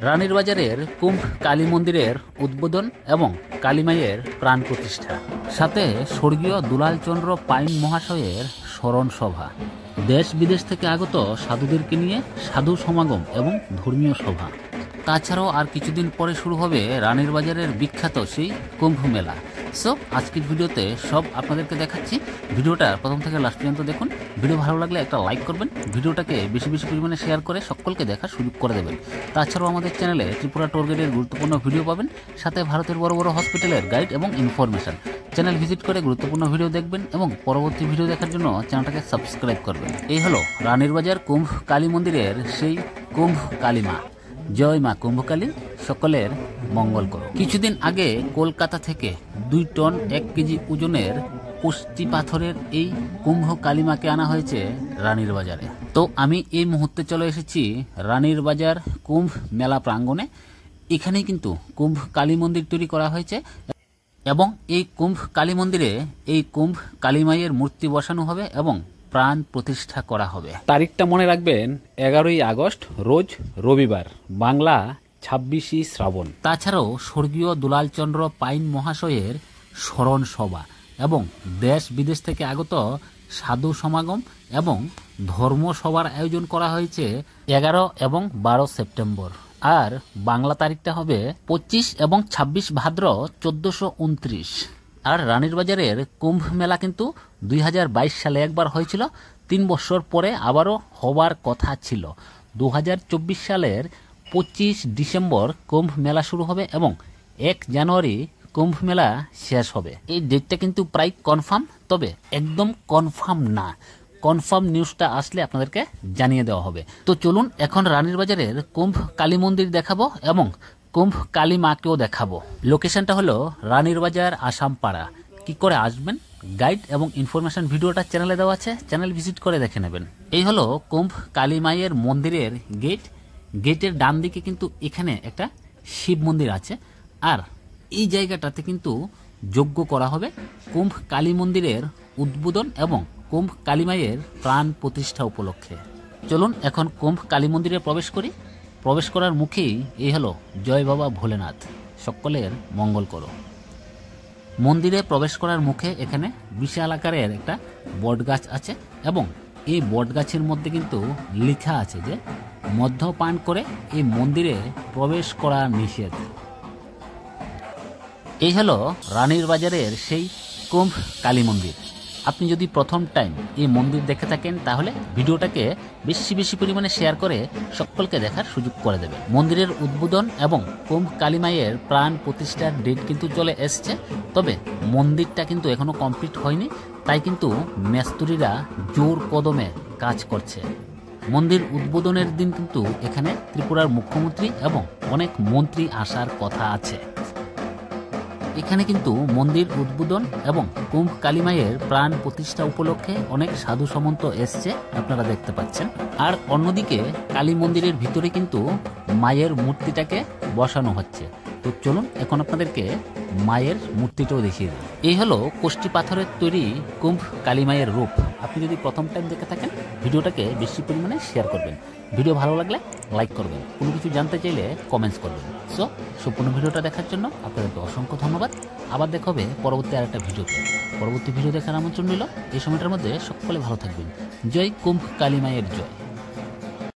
রানীর বাজারের কুম্ভ কালী মন্দিরের উদ্বোধন এবং কালীমায়ের প্রাণ প্রতিষ্ঠা, সাথে স্বর্গীয় দুলালচন্দ্র পাইন মহাশয়ের স্মরণ সভা, দেশ বিদেশ থেকে আগত সাধুদেরকে নিয়ে সাধু সমাগম এবং ধর্মীয় সভা। তাছাড়াও আর কিছুদিন পরে শুরু হবে রানীর বাজারের বিখ্যাত সেই কুম্ভ মেলা। সো আজকের ভিডিওতে সব আপনাদেরকে দেখাচ্ছি। ভিডিওটা প্রথম থেকে লাস্ট পর্যন্ত দেখুন। ভিডিও ভালো লাগলে একটা লাইক করবেন, ভিডিওটাকে বেশি বেশি পরিমাণে শেয়ার করে সকলকে দেখার সুযোগ করে দেবেন। তাছাড়াও আমাদের চ্যানেলে ত্রিপুরা টোর গাইডের গুরুত্বপূর্ণ ভিডিও পাবেন, সাথে ভারতের বড় বড় হসপিটালের গাইড এবং ইনফরমেশন। চ্যানেল ভিজিট করে গুরুত্বপূর্ণ ভিডিও দেখবেন এবং পরবর্তী ভিডিও দেখার জন্য চ্যানেলটাকে সাবস্ক্রাইব করবেন। এই হলো রানীর বাজার কুম্ভ কালী মন্দিরের সেই কুম্ভ কালীমা। জয় মা কুম্ভকালী, সকলের মঙ্গল করো। কিছুদিন আগে কলকাতা থেকে 2 টন 1 কেজি ওজনের পুষ্টি পাথরের এই কুম্ভ কালীমাকে আনা হয়েছে রানীর বাজারে। তো আমি এই মুহূর্তে চলে এসেছি রানীর বাজার কুম্ভ মেলা প্রাঙ্গণে। এখানেই কিন্তু কুম্ভ কালী মন্দির তৈরি করা হয়েছে এবং এই কুম্ভ কালী মন্দিরে এই কুম্ভ কালীমায়ের মূর্তি বসানো হবে এবং প্রাণ প্রতিষ্ঠা করা হবে। তারিখটা মনে রাখবেন, 11ই আগস্ট, রোজ রবিবার, বাংলা 26শে শ্রাবণ। তাছাড়াও স্বর্গীয় দুলালচন্দ্র পাইন মহাশয়ের স্মরণ সভা এবং দেশ বিদেশ থেকে আগত সাধু সমাগম এবং ধর্মসভার আয়োজন করা হয়েছে 11 এবং 12 সেপ্টেম্বর। আর বাংলা তারিখটা হবে 25 এবং 26 ভাদ্র 1429। আর রানীর বাজারের কুম্ভ মেলা কিন্তু 2022 সালে একবার হয়েছিল, 3 বছর পরে আবারও হবার কথা ছিল। 2024 সালের 25 ডিসেম্বর কুম্ভ মেলা শুরু হবে এবং 1 জানুয়ারি কুম্ভ মেলা শেষ হবে। এই ডেটটা কিন্তু প্রায় কনফার্ম, তবে একদম কনফার্ম না। কনফার্ম নিউজটা আসলে আপনাদেরকে জানিয়ে দেওয়া হবে। তো চলুন এখন রানীর বাজারের কুম্ভ কালী মন্দির দেখাবো এবং কুম্ভ কালী মাকেও দেখাবো। লোকেশনটা হলো রানীর বাজার, আসামপাড়া। কি করে আসবেন, গাইড এবং ইনফরমেশন ভিডিওটা চ্যানেলে দেওয়া আছে, চ্যানেল ভিজিট করে দেখে নেবেন। এই হলো কুম্ভ কালী মায়ের মন্দিরের গেট। গেটের ডান দিকে কিন্তু এখানে একটা শিব মন্দির আছে, আর এই জায়গাটাতে কিন্তু যজ্ঞ করা হবে কুম্ভ কালী মন্দিরের উদ্বোধন এবং কুম্ভ কালী মায়ের প্রাণ প্রতিষ্ঠা উপলক্ষে। চলুন এখন কুম্ভ কালী মন্দিরে প্রবেশ করি। প্রবেশ করার মুখেই এই হলো জয় বাবা ভোলেনাথ, সকলের মঙ্গল করো। মন্দিরে প্রবেশ করার মুখে এখানে বিশাল আকারের একটা বটগাছ আছে এবং এই বটগাছের মধ্যে কিন্তু লেখা আছে যে মদ্যপান করে এই মন্দিরে প্রবেশ করা নিষেধ। এই হলো রানীর বাজারের সেই কুম্ভ কালী মন্দির। আপনি যদি প্রথম টাইম এই মন্দির দেখে থাকেন তাহলে ভিডিওটাকে বেশি বেশি পরিমাণে শেয়ার করে সকলকে দেখার সুযোগ করে দেবেন। মন্দিরের উদ্বোধন এবং কুম্ভ কালী মায়ের প্রাণ প্রতিষ্ঠার ডেট কিন্তু চলে এসছে, তবে মন্দিরটা কিন্তু এখনো কমপ্লিট হয়নি, তাই কিন্তু মিস্ত্রিরা জোর কদমে কাজ করছে। মন্দির উদ্বোধনের দিন কিন্তু এখানে ত্রিপুরার মুখ্যমন্ত্রী এবং অনেক মন্ত্রী আসার কথা আছে। এখানে কিন্তু মন্দির উদ্বোধন এবং কুম্ভ কালী মায়ের প্রাণ প্রতিষ্ঠা উপলক্ষে অনেক সাধু সামন্ত এসছে, আপনারা দেখতে পাচ্ছেন। আর অন্যদিকে কালী মন্দিরের ভিতরে কিন্তু মায়ের মূর্তিটাকে বসানো হচ্ছে। তো চলুন এখন আপনাদেরকে মায়ের মূর্তিটাও দেখিয়ে দিই। এই হলো কোষ্টি পাথরের তৈরি কুম্ভ কালী মায়ের রূপ। আপনি যদি প্রথম টাইম দেখে থাকেন ভিডিওটাকে বেশি পরিমাণে শেয়ার করবেন, ভিডিও ভালো লাগলে লাইক করবেন, কোনো কিছু জানতে চাইলে কমেন্টস করবেন। সো সম্পূর্ণ ভিডিওটা দেখার জন্য আপনাদেরকে অসংখ্য ধন্যবাদ। আবার দেখা হবে পরবর্তী আরেকটা ভিডিওতে। পরবর্তী ভিডিও দেখার আমন্ত্রণ রইল। এই সময়টার মধ্যে সকলে ভালো থাকবেন। জয় কুম্ভ কালী মায়ের জয়।